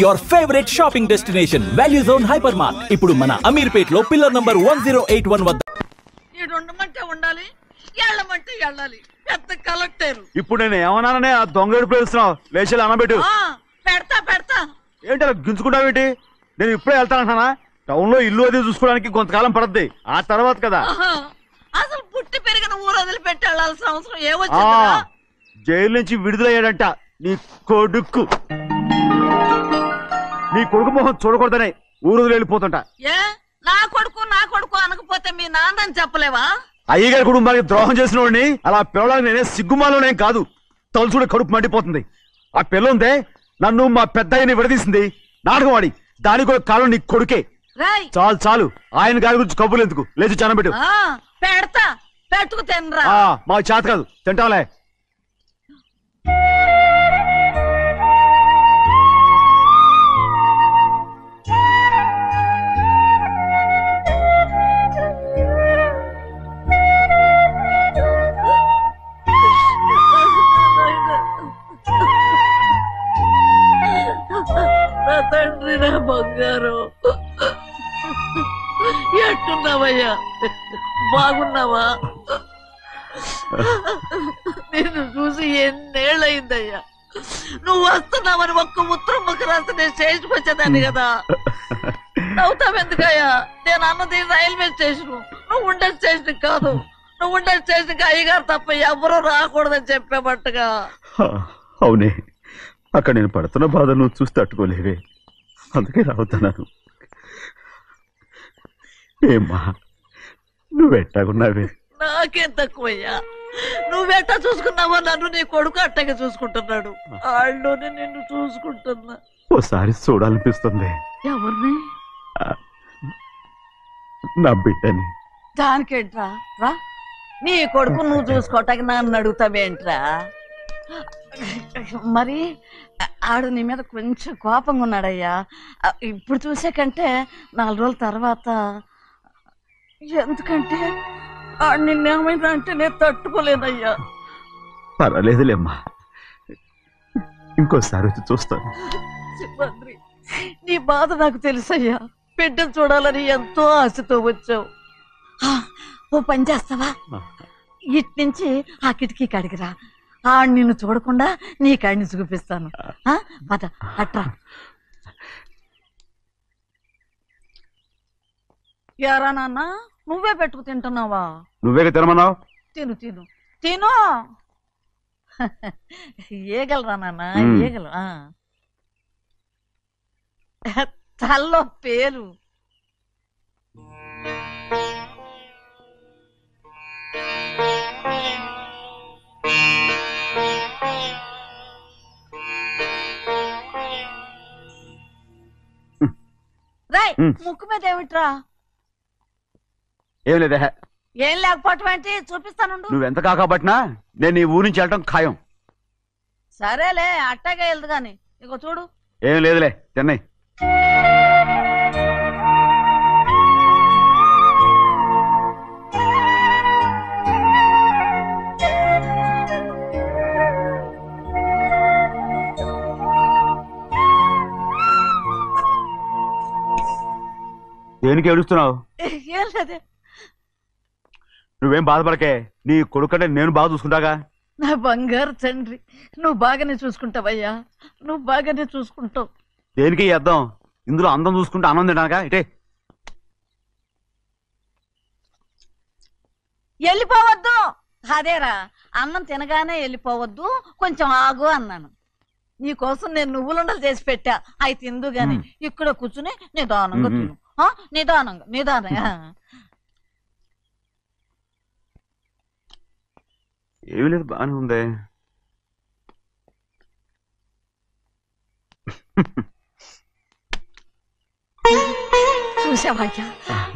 your favorite shopping destination, Value Zone Hypermart. ఇప్పుడు మన అమీర్పేట్ లో పిల్లర్ నంబర్ 1081 వద్ద. ఈడుండమంటే ఉండాలి, ఎళ్ళమంటే ఎళ్ళాలి. పెద్ద కలెక్టర్. ఇప్పుడు నేను ఏమన్నాననే ఆ దొంగడు పేరుస్తున్నావు. లేచి అనబెట్టు. పెడతా. ఏంటి అలా గించుకుంటావేంటి? నేను ఇప్పుడే వెళ్తానంటానా? టౌన్ లో ఇల్లు అది చూసుకోవడానికి కొంతకాలం పడద్ది. ఆ తర్వాత కదా. అసలు పుట్టి పెరిగిన ఊరు వదిలిపెట్టి వెళ్ళాల్సిన అవసరం ఏమొచ్చిందా? జైలు నుంచి విడుదలయ్యాడంట నీ కొడుకు. నీ కొడుకు మొహం చూడకూడదనే ఊరు వెళ్ళిపోతుంటా. ఏ నా కొడుకు అనకపోతే మీ నాన్నని చెప్పలేవా? అయ్యగారి కుటుంబానికి ద్రోహం చేసిన వాడిని అలా పిల్లలని నేనే సిగ్గుమాలోనేం కాదు. తలుచుడు కడుపు మండిపోతుంది. ఆ పిల్లందే నన్ను మా పెద్దయ్యని విడదీసింది. నాటకం ఆడి దానికి కూడా కాలం నీ కొడుకే. చాలు ఆయన గారి గురించి కబుర్లు ఎందుకు? లేచి చనబెట్టు. పెడతా, పెట్టుకు తినరా. మాకు చేత కాదు, తింటాంలే. నా తండ్రి, నా బంగారు, ఎట్టున్నావయ్యా? బాగున్నావా? నిన్ను చూసి ఎన్నేళ్ళయిందయ్యా. నువ్వు వస్తున్నావని ఒక్క ఉత్తరం ముక్క రాస్తే నేను స్టేషన్కి వచ్చేదాన్ని కదా. నవ్వుతావెందుకయ్యా? నేను అన్నది రైల్వే స్టేషన్, నువ్వు ఉండే స్టేషన్ కాదు. నువ్వు ఉండే స్టేషన్కి అయ్యగారు తప్ప ఎవరూ రాకూడదని చెప్పేమట్టుగా. అవునే, అక్కడ నేను పడుతున్న బాధ నువ్వు చూసి తట్టుకోలేవే, అందుకే రావుతున్నాను. ఏమ్మా నువ్వెట్టాగున్నావే? నాకేం తక్కువయ్యా. నువ్వెట్టా చూసుకున్నావో నన్ను నీ కొడుకు అట్టగా చూసుకుంటున్నాడు. వాళ్ళలోనే నిన్ను చూసుకుంటున్నా. ఓసారి చూడాలనిపిస్తుంది. ఎవరిని? నా బిడ్డని. దానికేంట్రా? రా, నీ కొడుకు నువ్వు చూసుకోవటానికి నన్ను అడుగుతావేంట్రా? మరి ఆడు నీ మీద కొంచెం కోపంగా ఉన్నాడయ్యా. ఇప్పుడు చూసే కంటే 4 రోజుల తర్వాత. ఎందుకంటే ఆడు నిన్నేమైనా అంటే నేను తట్టుకోలేదయ్యా. పర్వాలేదులేమ్మా, ఇంకోసారి వచ్చి చూస్తాను. సింహాద్రి, నీ బాధ నాకు తెలుసయ్యా. బిడ్డను చూడాలని ఎంతో ఆశతో వచ్చావు. ఓ పని చేస్తావా? ఇటు నుంచి ఆ కిటికీ కడిగిరా. ఆడు నిన్ను చూడకుండా నీ కాడిని చూపిస్తాను. పద అట్రా. యారా నాన్న, నువ్వే పెట్టుకు తింటున్నావా? నువ్వే తినమన్నావు. తిను. ఏగలరా నాన్న, ఏగలు. తల్లో పేరు. రాయ్, ముక్కు మీద ఏమిట్రా? ఏం లేదే. ఏం లేకపోవటం ఏంటి? చూపిస్తాను. నువ్వెంత కాకబట్టినా నేను ఈ ఊరి నుంచి వెళ్ళటం ఖాయం. సరేలే, అట్టగా వెళ్దు గాని. ఇగో చూడు. ఏం లేదులే, చెన్నై. దేనికి ఏడుస్తున్నావు? ఏం లేదే. నువ్వేం బాధపడకే, నీ కొడుకంటే నేను బాగా చూసుకుంటాగా. నా బంగారు తండ్రి, నువ్వు బాగానే చూసుకుంటావయ్యా. నువ్వు బాగానే చూసుకుంటావు. దేనికి అర్థం? ఇందులో అందం చూసుకుంటే అన్నం తినడానికా? ఇటే వెళ్ళిపోవద్దు. అదేరా, అన్నం తినగానే వెళ్ళిపోవద్దు, కొంచెం ఆగు అన్నాను. నీకోసం నేను నువ్వులుండలు చేసి పెట్టా, అవి తిందు గాని. ఇక్కడ కూర్చుని నిదానంగా తిను. నిదానంగా. ఏమి లేదు, బాగానే ఉంది.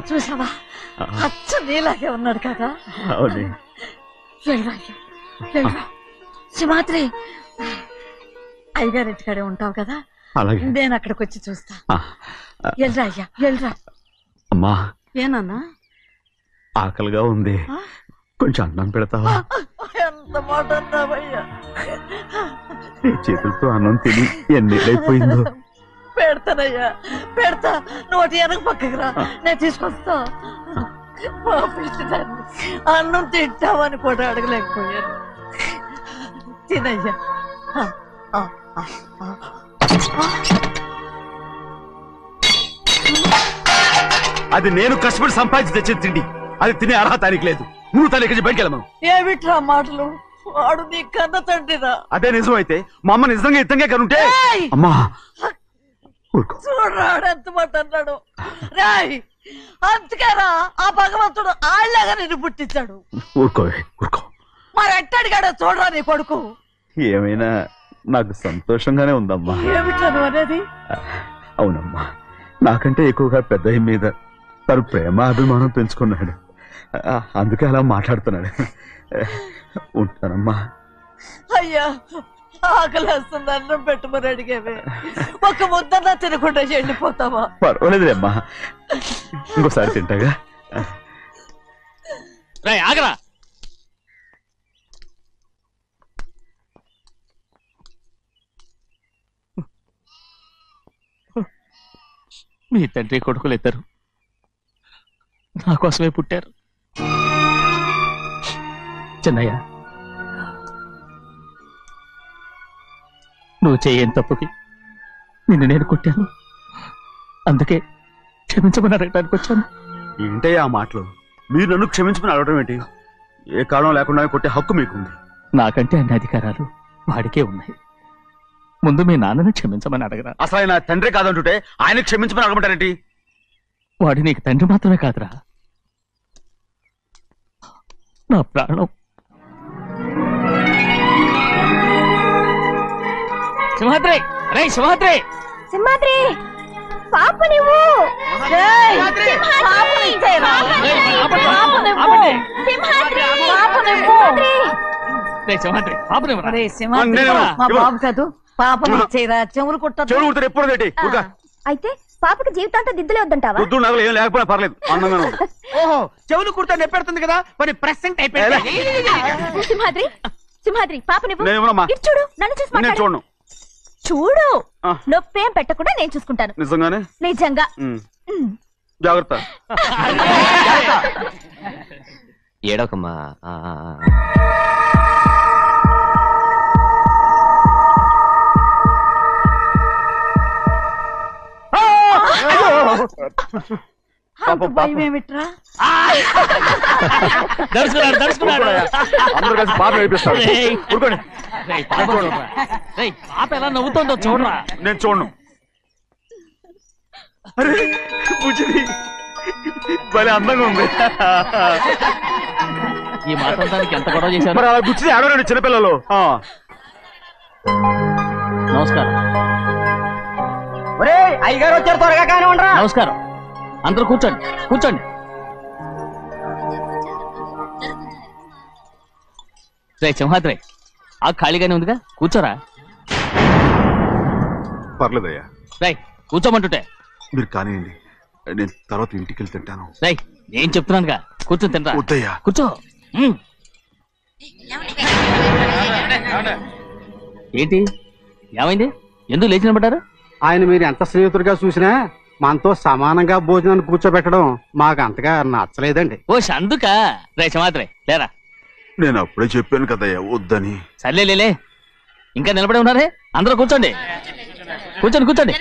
చూసావా? అచ్చ నీలాగే ఉన్నాడు కదా. సింహాద్రి, అయ్యగారి ఇంటికాడే ఉంటావు కదా, నేను అక్కడికి వచ్చి చూస్తా. వెళ్ళరా. అమ్మా, ఏనన్నా? ఆకలిగా ఉంది, కొంచెం అన్నం పెడతావా? ఎంత మాట అన్నావయ్యా. నీ చేతులతో అన్నం తిని ఎన్నేళ్ళైపోయిందో. పెడతానయ్యా పెడతా నోటి వెనక పక్కకి రా నేను తీసుకొస్తా అన్నం తింటామని కూడా అడగలేకపోయాను తినయ్యా అది నేను కష్టపడి సంపాదించి తెచ్చి తిండి అది తినే అర్హత ఆయనకి లేదు నువ్వు తల్లి ఇక్కడి బయటికి వెళ్ళమను ఏమిట్రా మాటలు వాడు నీ కన్న తండ్రిరా అదే నిజం అయితే మా అమ్మ నిజంగా ఇద్దంగా కనుంటే అమ్మా చూడరాడు ఎంత మాట అన్నాడు రాయ్ అందుకేరా ఆ భగవంతుడు ఆళ్ళగా నిన్ను పుట్టించాడు ఊరుకో ఊరుకో మరి ఎట్టడిగాడో చూడరా నీ కొడుకు ఏమైనా నాకు సంతోషంగానే ఉందమ్మా ఏమిట్రా నువ్వు అనేది అవునమ్మా నాకంటే ఎక్కువగా పెద్ద మీద తను ప్రేమ అభిమానం పెంచుకున్నాడు అందుకే అలా మాట్లాడుతున్నాడు ఉంటానమ్మా అయ్యా ఆకలేస్తుంది అన్నం పెట్టుమని అడిగేవే ఒక ముద్దన్నా తినకుండా వెళ్ళిపోతావా పర్వాలేదులేమ్మా ఇంకోసారి తింటాగా ఆగరా మీ తండ్రి కొడుకులు ఇద్దరు నా కోసమే పుట్టారు చిన్నయ్య నువ్వు చేయని తప్పుకి నిన్ను నేను కొట్టాను అందుకే క్షమించమని అడగడానికి వచ్చాను ఏంటయ్యా ఆ మాటలు మీరు నన్ను క్షమించమని అడగడం ఏంటి ఏ కారణం లేకుండా కొట్టే హక్కు మీకుంది నాకంటే అన్ని అధికారాలు వాడికే ఉన్నాయి ముందు మీ నాన్నని క్షమించమని అడగరా అసలు ఆయన తండ్రి కాదంటుంటే ఆయన క్షమించమని అడగమంటారేంటి వాడు నీకు తండ్రి మాత్రమే కాదురా నా ప్రాణం సింహాద్రి రే సింహాద్రి సింహాద్రి పాప నువ్వు మా బాబు కాదు పాపం ఇచ్చేరా చెవులు కుట్ట చెవులు కుడతారు ఎప్పుడు అయితే పాపకి జీవితాంతా దిద్దులే వద్దంటావా వద్దు నగలు ఏం లేకపోయినా పర్లేదు అందంగా ఉంది. ఓహో చెవులు కుర్తా నెప్పెడుతుంది కదా మరి ప్రెసెంట్ అయిపోయింది సింహాద్రి సింహాద్రి పాప నువ్వు నేనేమోనమ్మా? ఇటు చూడు నన్ను చూసి నేను మాట్లాడు. చూడను చూడు ఆ. నొప్పేం పెట్టకుండా నేను చూసుకుంటాను నిజంగానే నిజంగా జాగ్రత్త ఏడోకమ్మా భయం ఏమిట్రా దర్శకున్నాడు దర్శకున్నాడు అందరూ కలిసి పాప వేపిస్తారు ఊరుకోండి పాప ఎలా నవ్వుతుందో చూడరా నేను చూడను అరే బుజ్జిది భలే అందంగా ఉంది ఈ మాట్లాడడానికి ఎంత గొడవ చేశారు మరి అలా బుచ్చిది ఆడవాడు చిన్నపిల్లలు నమస్కారం ఒరే అయ్యగారు వచ్చారు త్వరగా కానీ ఉండరా నమస్కారం అందరూ కూర్చోండి కూర్చోండి రే సింహాద్రి ఆ ఖాళీగానే ఉందిగా కూర్చోరా పర్లేదయ్యా రై కూర్చోమంటుంటే మీరు కానివ్వండి నేను తర్వాత ఇంటికి వెళ్ళి తింటాను రై నేను చెప్తున్నానుగా కూర్చొని తింటా వద్దయ్యా కూర్చో ఏంటి ఏమైంది ఎందుకు లేచి నిలబడ్డారు ఆయన మీరు ఎంత స్నేహితుడిగా చూసినా మనతో సమానంగా భోజనాన్ని కూర్చోబెట్టడం మాకు అంతగా నచ్చలేదండి ఓ అందుకా రే సింహాద్రి లేరా నేను అప్పుడే చెప్పాను కదయ్యా వద్దని సర్లే ఇంకా నిలబడి ఉన్నారే అందరూ కూర్చోండి కూర్చోండి కూర్చోండి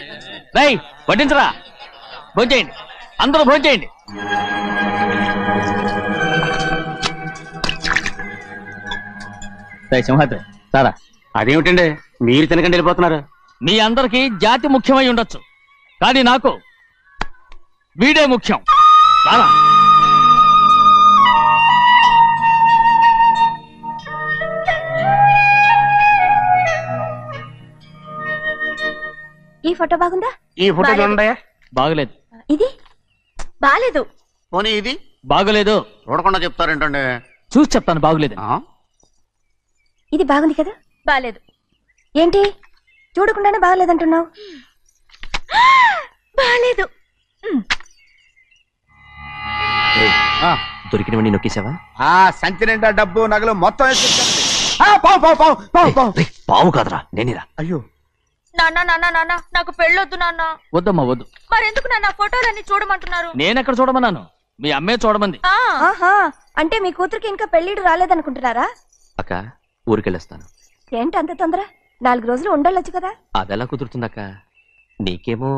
రై వడ్డించరా భోంచేయండి అందరూ భోంచేయండి రై సింహాద్రి సారా అదేమిటండి మీరు తినకండి వెళ్ళిపోతున్నారు మీ అందరికీ జాతి ముఖ్యమై ఉండొచ్చు కానీ నాకు వీడే ముఖ్యం సారా ఈ ఫోటో బాగుందా ఈ ఫోటో చూడండి బాగలేదు ఇది బాలేదు పోనీ ఇది బాగలేదు చూడకుండా చెప్తారేంటండి చూసి చెప్తాను బాగలేదు ఇది బాగుంది కదా బాలేదు ఏంటి చూడకుండానే బాగలేదంటున్నావు బాలేదు దొరికినవన్నీ నొక్కేసావా సంచి నిండా డబ్బు నగలు మొత్తం పావు కాదురా నేనేరా అయ్యో నాన్న నాన్న నాన్న నాకు పెళ్ళొద్దు నాన్న. వద్దమ్మా వద్దు. మరెందుకు నాన్న ఫోటోలన్నీ చూడమంటున్నారు? నేనెక్కడ చూడమన్నాను? మీ అమ్మే చూడమంది. ఆహా, అంటే మీ కూతురికి ఇంకా పెళ్ళిడు రాలేదనుకుంటున్నారా? అక్క ఊరికెళ్ళొస్తాను. ఏంటి అంత తొందర? 4 రోజులు ఉండొచ్చు కదా. అదెలా కుదురుతుందక్క? నీకేమో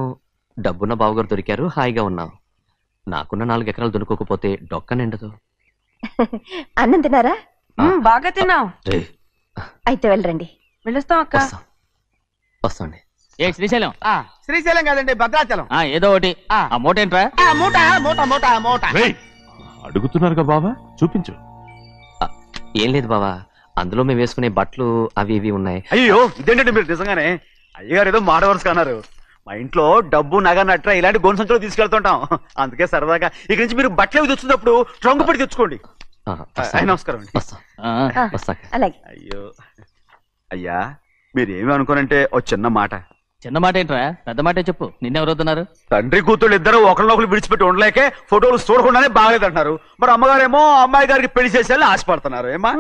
డబ్బున్న బావగారు దొరికారు, హాయిగా ఉన్నావు. నాకున్న 4 ఎకరాలు దొరకకపోతే డొక్క నిండదు. అన్నం తిన్నారా? బాగా తిన్నావు. అయితే వెళ్ళరండి. వెళ్ళొస్తాం అక్క. వస్తాండి. ఏ శ్రీశైలం? శ్రీశైలం కాదండి, భద్రాచలం. ఏదో ఒకటి. ఆ మూట ఏంట్రా? మూట మూట మూట మూట. అడుగుతున్నారుగా బావా, చూపించు. ఏం లేదు బావా, అందులో మేము వేసుకునే బట్టలు అవి ఇవి ఉన్నాయి. అయ్యో ఇదేంటంటే మీరు నిజంగానే అయ్యగారు ఏదో మాట వరుస అన్నారు. మా ఇంట్లో డబ్బు నగ నట్ర ఇలాంటి గొంతు సంచులు తీసుకెళ్తుంటాం. అందుకే సరదాగా ఇక నుంచి మీరు బట్టలు అవి తెచ్చుకున్నప్పుడు ట్రంక్ పెట్టి తెచ్చుకోండి. నమస్కారం అండి. వస్తాక. అలాగే. అయ్యో అయ్యా, మీరేమి అనుకోనంటే ఓ చిన్న మాట. చిన్న మాట ఏంట్రా? పెద్ద మాటే చెప్పు. నిన్నెవరు వద్దన్నారు? తండ్రి కూతుళ్ళు ఇద్దరు ఒకరినొకరు విడిచిపెట్టి ఉండలేకే ఫోటోలు చూడకుండానే బాగలేదంటున్నారు. మరి అమ్మగారేమో అమ్మాయి గారికి పెళ్లి చేసేయాలని ఆశపడుతున్నారు. ఏమా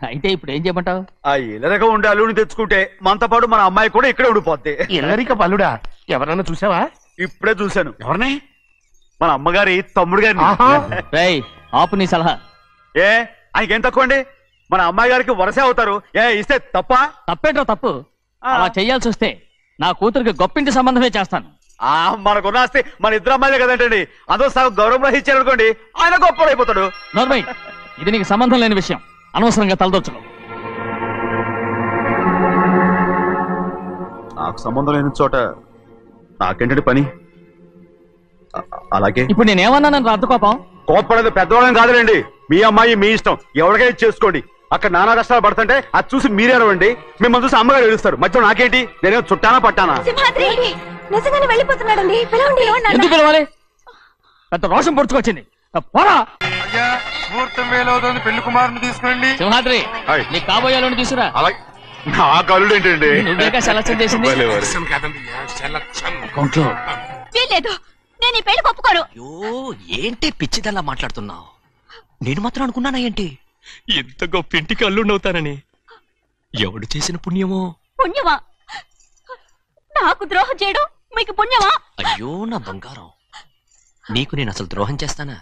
అయితే ఇప్పుడు ఏం చేయమంటావు? ఆ ఇల్లరగా ఉండే అల్లుని తెచ్చుకుంటే మనతో పాటు మన అమ్మాయి కూడా ఇక్కడే ఉండిపోద్ది. ఇల్లరిక పల్లుడా? ఎవరన్నా చూసావా? ఇప్పుడే చూశాను. ఎవరిని? మన అమ్మగారి తమ్ముడు గారిని. రేయ్ ఆపు నీ సలహా. ఏ ఆయనకేం తక్కువ అండి? మన అమ్మాయి గారికి వరసే అవుతారు. ఏ ఇస్తే తప్ప? తప్పేంట్రా తప్పు? అలా చెయ్యాల్సి వస్తే నా కూతురికి గొప్పింటి సంబంధమే చేస్తాను. మనకున్న ఆస్తి మన ఇద్దరు అమ్మాయిలే కదంటండి. అదో సగం గౌరవం ఇచ్చారనుకోండి, ఆయన గొప్ప అయిపోతాడు. నోర్మయ్, ఇది నీకు సంబంధం లేని విషయం. అనవసరంగా తలదొచ్చుకో. నాకు సంబంధం లేని చోట నాకేంటంటే పని. అలాగే ఇప్పుడు నేనేమన్నానని రద్దు కోపం? కోప్పడేది పెద్దవాళ్ళని కాదులేండి. మీ అమ్మాయి మీ ఇష్టం, ఎవరికైనా చేసుకోండి. అక్కడ నానా కష్టాలు పడుతుంటే అది చూసి మీరేరవండి. మిమ్మల్ని చూసి అమ్మగారు ఏడుస్తారు. మధ్యలో నాకేంటి? నేనే చుట్టానా పట్టానా? సింహాద్రి నిజంగానే వెళ్ళిపోతున్నాడండి. పిలవండి. ఎందుకు పిలవాలి? పెద్ద రోషం పొడుచుకొచ్చింది. పోరా. ముహూర్తం వేలవుతుంది, పెళ్లి కుమారుని తీసుకురండి. సింహాద్రి, నీ కాబోయేలోని తీసుకురా. నా కలుడు ఏంటండి? నువ్వేగా సెలక్షన్ చేసింది. వీల్లేదు, నేను ఈ పెళ్లి ఒప్పుకోను. అయ్యో ఏంటి పిచ్చిదల్లా మాట్లాడుతున్నావు? నేను మాత్రం అనుకున్నానా ఏంటి ఎంత గొప్ప ఇంటికి అల్లుండవుతానని? ఎవడు చేసిన పుణ్యమో? పుణ్యమా? నాకు ద్రోహం చేయడం మీకు పుణ్యమా? అయ్యో నా బంగారం, నీకు నేను అసలు ద్రోహం చేస్తానా?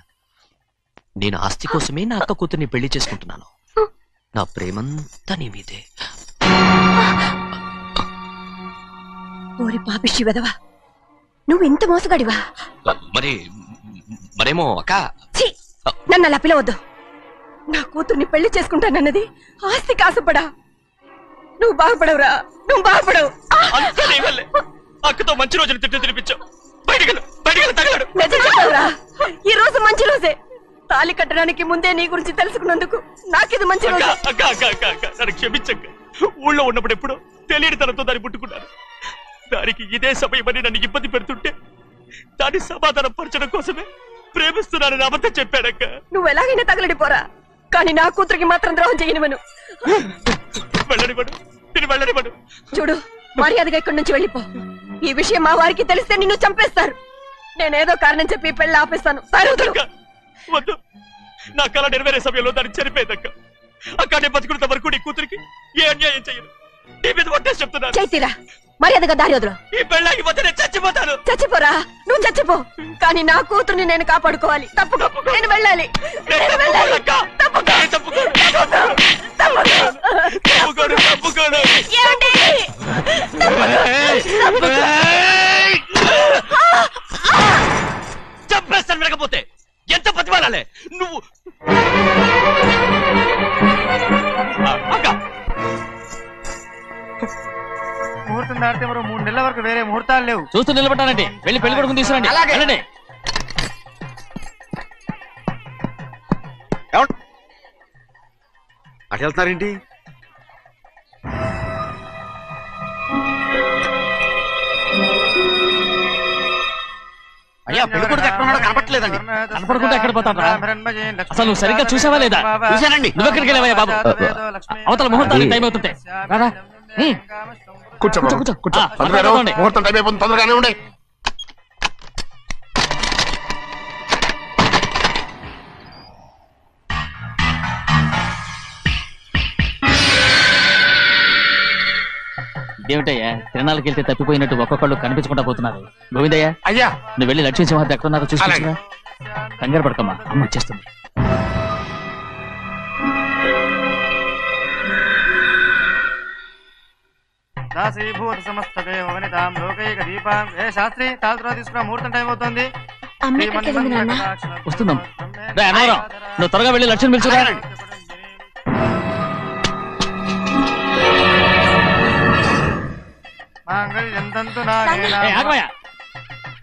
నేను ఆస్తి కోసమే నా అక్క కూతుర్ని పెళ్లి చేసుకుంటున్నాను. నా ప్రేమంతా నీ మీదే. ఓరి పాపిష్టి వెదవా, నువ్వు ఇంత మోసగాడివా? మరేమో అక్క. నన్ను అలా పిలవద్దు. నా కూతుర్ని పెళ్లి చేసుకుంటానన్నది ఆస్తి కాసపడా. నువ్వు బాగుపడవురా, నువ్వు బాగుపడవు. అక్కతో మంచి రోజులు తిట్టు తినిపించావు. ఈ రోజు మంచి రోజే. తాళి కట్టడానికి ముందే నీ గురించి తెలుసుకున్నందుకు నాకిది మంచి రోజు. నన్ను క్షమించక్క. ఊళ్ళో ఉన్నప్పుడు ఎప్పుడో తెలియని తనతో దాన్ని పుట్టుకున్నాను. దానికి ఇదే సమయమని నన్ను ఇబ్బంది పెడుతుంటే దాన్ని సమాధానం పరచడం కోసమే ప్రేమిస్తున్నానని అబద్ధం చెప్పాడక్క. నువ్వు ఎలాగైనా తగలడిపోరా, కానీ నా కూతురికి మాత్రం ద్రోహం చేయనివను. వెళ్ళనివ్వడు, నేను వెళ్ళనివ్వడు. చూడు, మర్యాదగా ఇక్కడి నుంచి వెళ్ళిపో. ఈ విషయం మా వారికి తెలిస్తే నిన్ను చంపేస్తారు. నేనేదో కారణం చెప్పి పెళ్లి ఆపేస్తాను. వద్దు, నా కళ నెరవేరే సమయంలో దాన్ని చనిపోయేదక్క. అక్కడే బతుకున్నంత వరకు నీ కూతురికి ఏ అన్యాయం చేయను. నీ మీద ఒట్టేసి చెప్తున్నాను. చైతీరా, మర్యాదగా దారి వదలు. ఈ పెళ్ళాకి పోతే నేను చచ్చిపోతాను. చచ్చిపోరా, నువ్వు చచ్చిపో, కానీ నా కూతుర్ని నేను కాపాడుకోవాలి. తప్పుకో, నేను వెళ్ళాలి. చంపేస్తాను. లేకపోతే ఎంత బతిమాలాలే నువ్వు? ముహూర్తం దాటితే మరో 3 నెలల వరకు వేరే ముహూర్తాలు లేవు. చూస్తూ నిలబెట్టానండి. వెళ్ళి పెళ్లి కొడుకుని తీసుకురండి. వెళ్ళండి. అటు వెళ్తున్నారేంటి? అయ్యా, పెళ్లి కొడుకు ఎక్కడ ఉన్నాడో కనపట్లేదండి. కనపడకుండా ఎక్కడ పోతాడ్రా? అసలు నువ్వు సరిగ్గా చూసావా లేదా? చూశానండి. నువ్వెక్కడికి వెళ్ళావయ్యా బాబు? అవతల ముహూర్తానికి టైం అవుతుంటే రారా. కూర్చో కూర్చో. కూర్చో. ముహూర్తం టైం అయిపోతుంది, తొందరగానే ఉండే. ఏమిటయ్యా తిరణాలకు వెళ్తే తప్పిపోయినట్టు ఒక్కొక్కళ్ళు కనిపించకుండా పోతున్నారు. గోవిందయ్య, అయ్యా నువ్వు వెళ్ళి లక్ష్మీ సింహాద్రి ఎక్కడున్నారో చూసుకుంటున్నా. కంగారు పడకమ్మా, అమ్మ వచ్చేస్తుంది. దాసీభూత సమస్త దేవ వనితాం లోకైక దీపాం. ఏ శాస్త్రి తాళతో తీసుకున్న ముహూర్తం టైం అవుతుంది. వస్తుందమ్మా. నువ్వు త్వరగా వెళ్ళి లక్ష్మణ్ పిలుచురా.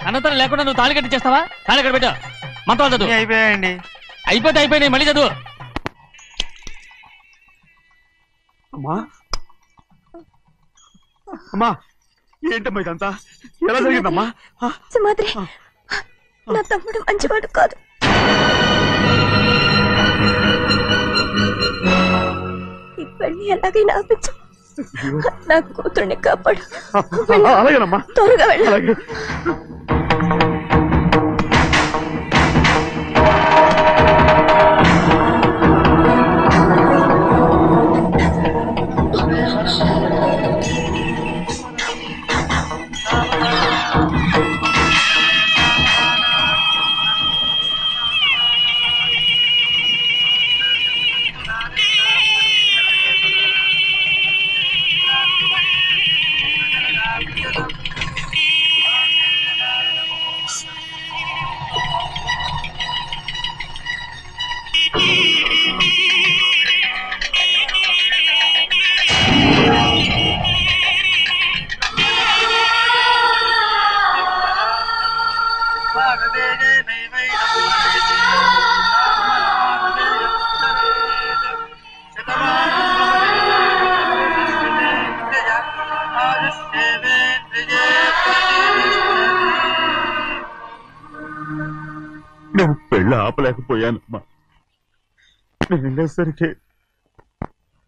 అనంతరం లేకుండా నువ్వు తాళి కట్టి చేస్తావా? తాళి కట్టి పెట్టా. మంత్రాలు చదువు. అయిపోయాయండి. అయిపోతే అయిపోయినాయి, మళ్ళీ చదువు. అమ్మా అమ్మా, ఏంటమ్మా ఇదంతా? ఎలా జరిగిందమ్మా? సింహాద్రి, నా తమ్ముడు మంచివాడు కాదు. ఈ పెళ్లి ఎలాగైనా ఆపించు. నా కూతుర్ని కాపాడు. అలాగేనమ్మా, త్వరగా వెళ్ళాలి. నేను పెళ్ళి ఆపలేకపోయానమ్మా. నేను వెళ్ళేసరికి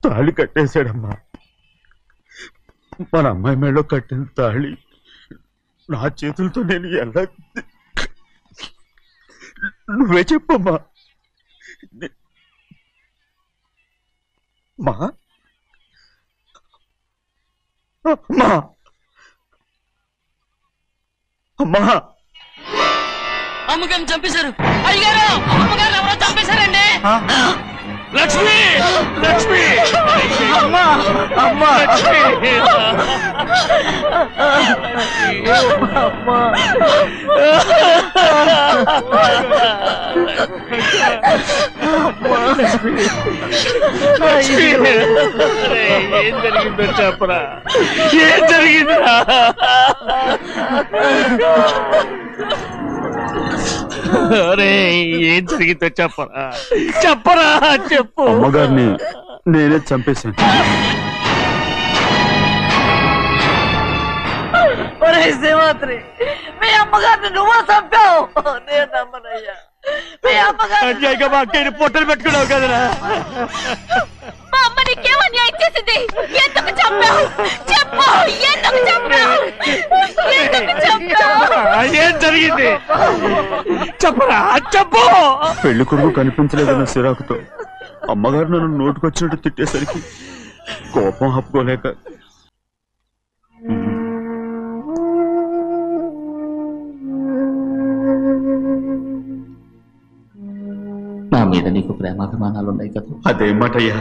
తాళి కట్టేశాడమ్మా. మన అమ్మాయి మేడలో కట్టిన తాళి నా చేతులతో నేను ఎలా... నువ్వే చెప్పమ్మా. మా అమ్మా అమ్మా అమ్మగారిని చంపేశారు. అయ్యారు, అమ్మగారు ఎవరో చంపేశారండి. లక్ష్మి, లక్ష్మి, అమ్మా అమ్మా ఏం జరిగిందో చెప్పరా? ఏం జరిగిందిరా? ఏం జరిగిందో చెప్పరా? చెప్పరా, చెప్పు. అమ్మగారిని నేనే చంపేశాను. సింహాద్రి, మీ అమ్మగారిని నువ్వు చంపావు. నేను నమ్మనయ్యా. మీ అమ్మగారు మా అక్కని పొట్టలు పెట్టుకున్నావు కదరా. మా అమ్మ నీకేం అన్యాయం చేసింది? ఎందుకు చంపావు? చెప్పు, ఎందుకు చంపావు? ఎందుకు చంపావు? ఏం జరిగింది చెప్పరా, చెప్పు. పెళ్లి కొడుకు కనిపించలేదన్న సిరాకుతో అమ్మగారు నన్ను నోటుకొచ్చినట్టు తిట్టేసరికి కోపం ఆపుకోలేక నా మీద నీకు ప్రేమాభిమానాలు ఉన్నాయి కదా. అదేమాటయ్యా?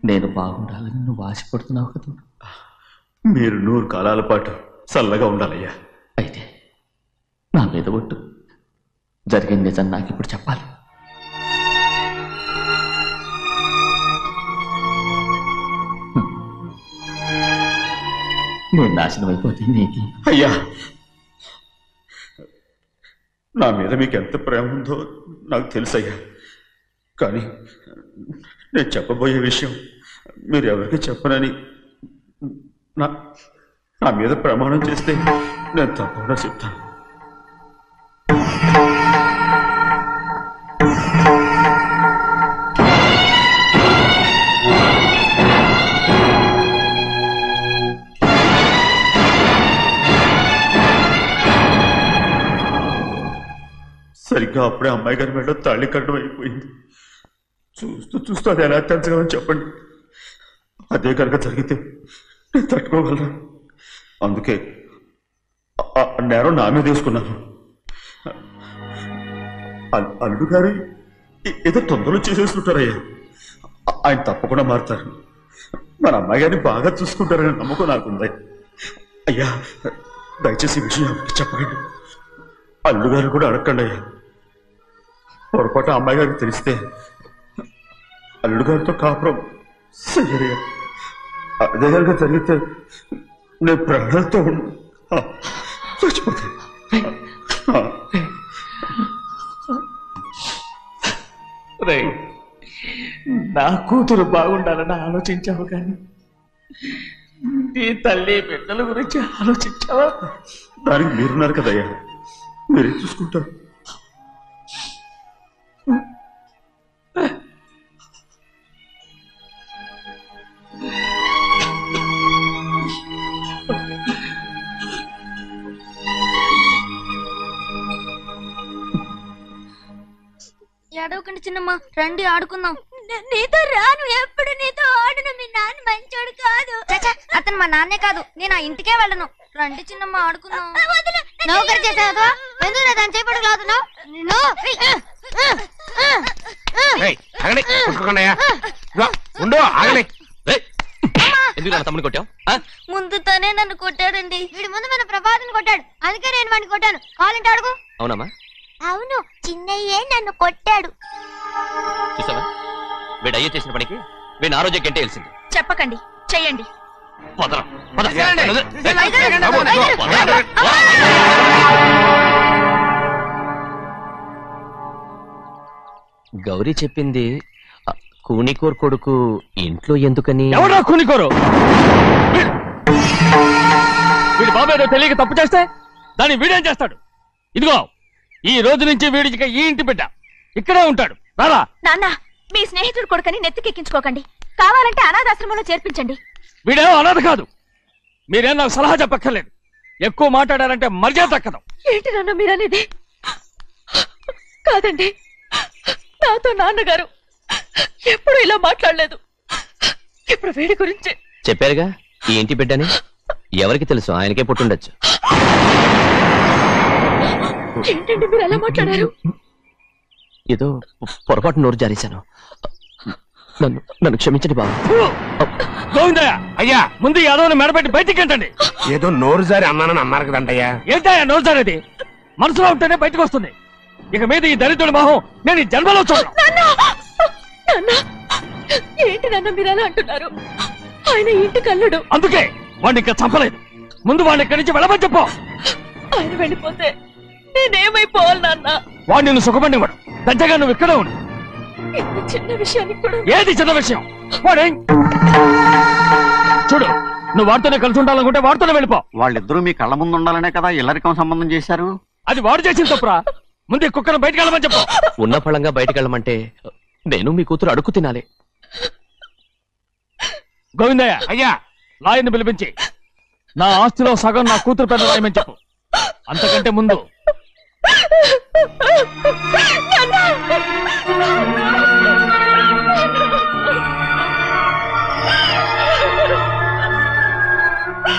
నేను బాగుండాలని నువ్వు ఆశపడుతున్నావు కదా. మీరు 100 కాలాల పాటు చల్లగా ఉండాలయ్యా. అయితే నా మీద ఒట్టు. జరిగిన నిజం నాకు ఇప్పుడు చెప్పాలి. నేను నాశనం అయిపోతే నీకు. అయ్యా, నా మీద మీకు ఎంత ప్రేమ ఉందో నాకు తెలుసయ్యా. కానీ నేను చెప్పబోయే విషయం మీరు ఎవరికి చెప్పనని నా మీద ప్రమాణం చేస్తే నేను తప్పకుండా చెప్తాను. సరిగ్గా అప్పుడే అమ్మాయి గారి మెడలో తాళి కట్టడం అయిపోయింది. చూస్తూ చూస్తూ అది ఎలా తెంచగలని చెప్పండి. అదే కనుక జరిగితే నేను తట్టుకోగలను. అందుకే నేరం నా మీద తీసుకున్నాను. అల్లుడు గారు ఏదో తొందరలో చేసేస్తుంటారయ్యా. ఆయన తప్పకుండా మారుతారు. మన అమ్మాయి గారిని బాగా చూసుకుంటారనే నమ్మకం నాకుంది. అయ్యా దయచేసి ఈ విషయం ఎవరికి చెప్పకండి. అల్లుడు గారు కూడా అడగండి అయ్యా. పొరపాటు అమ్మాయి గారికి తెలిస్తే అల్లుడు గారితో కాపురం సయ్యయ్యా. అదే కనుక జరిగితే నేను ప్రాణాలతో చచ్చిపోతాను. నా కూతురు బాగుండాలని ఆలోచించావు కానీ నీ తల్లి బిడ్డల గురించి ఆలోచించావా? దానికి మీరున్నారు కదయ్యా, మీరే చూసుకుంటారు. ఏడవకండి చిన్నమ్మ, రండి ఆడుకుందాం. నీతో రాను, ఎప్పుడు నీతో ఆడను. మీ నాన్న మంచోడు కాదు. అతను మా నాన్నే కాదు, నేను ఆ ఇంటికే వెళ్ళను. రండి చిన్నమ్మ ఆడుకుందాం. నౌకరు చేసావు ఎందుకు దాని చేపడు లాదున్నావు? తమ్ముని కొట్టావు? ముందు తనే నన్ను కొట్టాడండి. వీడి ముందు మన ప్రభాతం కొట్టాడు, అందుకే నేను వాడిని కొట్టాను. కావాలంటే అడుగు. అవునమ్మా? అవును, చిన్నయ్యే నన్ను కొట్టాడు. చూసావా, వీడు అయ్యే చేసిన పనికి వీడిని ఆ రోజే గంటే తెలిసింది. చెప్పకండి, చెయ్యండి. గౌరీ చెప్పింది కూనికోర్ కొడుకు ఇంట్లో ఎందుకని. ఎవరా కూనికోరు? వీడి బాబు ఏదో తెలియక తప్పు చేస్తే దాన్ని వీడేం చేస్తాడు? ఇదిగో ఈ రోజు నుంచి వీడికి ఈ ఇంటి బిడ్డ ఇక్కడే ఉంటాడు. రారా. నాన్న, మీ స్నేహితుడు కొడుకని నెత్తికెక్కించుకోకండి. కావాలంటే అనాథాశ్రమంలో చేర్పించండి. వీడేమో అనాథ కాదు. మీరేం నాకు సలహా చెప్పక్కర్లేదు. ఎక్కువ మాట్లాడారంటే మర్యాద దక్కదు. ఏంటి నాన్న మీరనేది? కాదండి, నాతో నాన్నగారు ఎప్పుడు ఇలా మాట్లాడలేదు. ఇప్పుడు వీడి గురించి చెప్పారుగా ఈ ఇంటి బిడ్డని. ఎవరికి తెలుసు, ఆయనకే పుట్టుండొచ్చు. ఏంటండి మీరు ఎలా మాట్లాడారు? ఏదో పొరపాటు నోరు జారేశాను. నన్ను క్షమించండి బాబు. గోవిందయ్య, అయ్యా ముందు యాదవ్ని మెడపెట్టి బయటికి ఏంటండి? ఏదో నోరు జారి అన్నానని అన్నారు కదంటయ్యా. ఏంటయ్యా నోరు జారేది? మనసులో ఉంటేనే బయటకు వస్తుంది. ఇక మీద ఈ దరిద్రుడి మొహం నేను ఈ జన్మలో చూడను. ఏంటి నాన్న మీరు ఎలా అంటున్నారు? ఆయన ఇంటి కల్లుడు. అందుకే వాడిని ఇంకా చంపలేదు. ముందు వాడిని ఇక్కడి నుంచి వెళ్ళమని చెప్పు. ఆయన వెళ్ళిపోతే నేనేమైపోవాలి నాన్న? వాడిని నువ్వు సుఖపడివాడు. పెద్దగా నువ్వు ఇక్కడే ఉండు. ఇంత చిన్న విషయానికి కూడా. ఏది చిన్న విషయం? వాడే చూడు, నువ్వు వాడితోనే కలిసి ఉండాలనుకుంటే వాడితోనే వెళ్ళిపో. వాళ్ళిద్దరూ మీ కళ్ళ ముందు ఉండాలనే కదా ఇల్లరికం సంబంధం చేశారు. అది వాడు చేసిన తప్పురా. ముందు ఈ కుక్కను బయటకు వెళ్ళమని చెప్పు. ఉన్న ఫలంగా బయటకు వెళ్ళమంటే నేను మీ కూతురు అడుగు తినాలి. గోవిందయ్య, అయ్యా లాయర్ని పిలిపించి నా ఆస్తిలో సగం నా కూతురు పెద్ద రాయమని చెప్పు. అంతకంటే ముందు